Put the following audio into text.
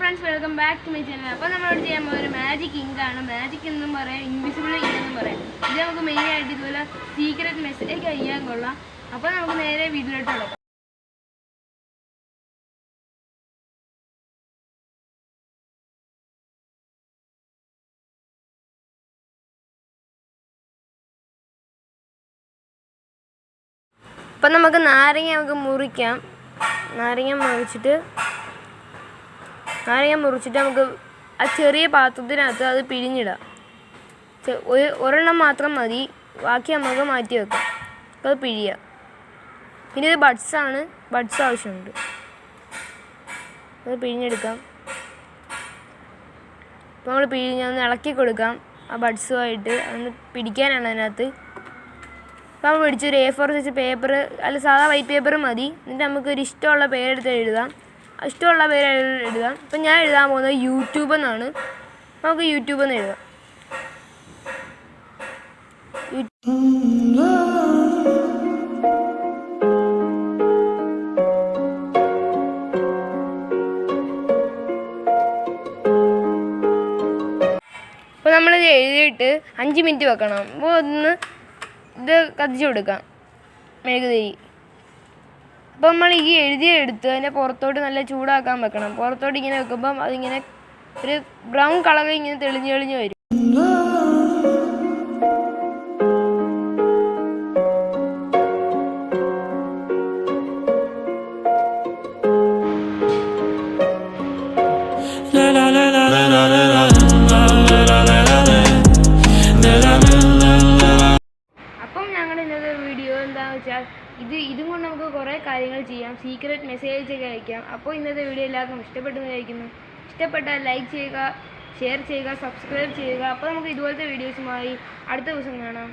Friends, welcome back to my channel. അപ്പോൾ നമ്മളോട് ചെയ്യാൻ പോകുന്ന ഒരു മാജിക് ഇങ്കാണ്. മാജിക് എന്നും പറയാം, ഇൻവിസിബിൾ ഇങ്ക് എന്നും പറയാം. ഇത് നമുക്ക് മെയിനായിട്ട് ഇതുപോലെ സീക്രട്ട് മെസ്സേജ് അയക്കാൻ കൊള്ളാം. അപ്പോൾ നമുക്ക് നേരെ വീട്ടിലോട്ട് തുടങ്ങാം. അപ്പം നമുക്ക് നാരങ്ങ മുറിക്കാം. നാരങ്ങ മുറിച്ചിട്ട് നമുക്ക് ആ ചെറിയ പാത്രത്തിനകത്ത് അത് പിഴിഞ്ഞിടാം. ഒരെണ്ണം മാത്രം മതി, ബാക്കി നമുക്ക് മാറ്റി വെക്കാം. അപ്പോൾ അത് പിഴിയാം. പിന്നെ ഇത് ബഡ്സ് ആവശ്യമുണ്ട്. അത് പിഴിഞ്ഞെടുക്കാം. അപ്പോൾ നമ്മൾ പിഴിഞ്ഞൊന്ന് ഇളക്കി കൊടുക്കാം. ആ ബഡ്സുമായിട്ട് അതൊന്ന് പിടിക്കാനാണ് അതിനകത്ത്. അപ്പോൾ നമ്മൾ പിടിച്ചൊരു A4 സൈസ് പേപ്പർ, അല്ല സാധാ വൈറ്റ് പേപ്പർ മതി. എന്നിട്ട് നമുക്കൊരു ഇഷ്ടമുള്ള പേരെടുത്ത് എഴുതാം. ഇഷ്ടമുള്ള പേര് എഴുതാം. ഇപ്പം ഞാൻ എഴുതാൻ പോകുന്നത് യൂട്യൂബ് എന്നാണ്. നമുക്ക് യൂട്യൂബ് എന്ന് എഴുതാം. അപ്പോൾ നമ്മളിത് എഴുതിയിട്ട് 5 മിനിറ്റ് വെക്കണം. അപ്പോൾ ഇത് കത്തിച്ച് കൊടുക്കാം, മെഴുകുതിരി. അപ്പോൾ നമ്മൾ ഈ എഴുതിയെടുത്ത് അതിൻ്റെ പുറത്തോട്ട് നല്ല ചൂടാക്കാൻ വെക്കണം. പുറത്തോട്ട് ഇങ്ങനെ വെക്കുമ്പം അതിങ്ങനെ ഒരു ബ്രൗൺ കളറിൽ ഇങ്ങനെ തെളിഞ്ഞ് വരും. അപ്പം ഞങ്ങളുടെ ഇന്നത്തെ വീഡിയോ എന്താണെന്ന് വെച്ചാൽ ഇതും കൊണ്ട് നമുക്ക് കുറേ കാര്യങ്ങൾ ചെയ്യാം. സീക്രട്ട് മെസ്സേജ് ഒക്കെ അയക്കാം. അപ്പോൾ ഇന്നത്തെ വീഡിയോ എല്ലാവർക്കും ഇഷ്ടപ്പെട്ടെന്ന് വിചാരിക്കുന്നു. ഇഷ്ടപ്പെട്ടാൽ ലൈക്ക് ചെയ്യുക, ഷെയർ ചെയ്യുക, സബ്സ്ക്രൈബ് ചെയ്യുക. അപ്പോൾ നമുക്ക് ഇതുപോലത്തെ വീഡിയോസുമായി അടുത്ത ദിവസം കാണാം.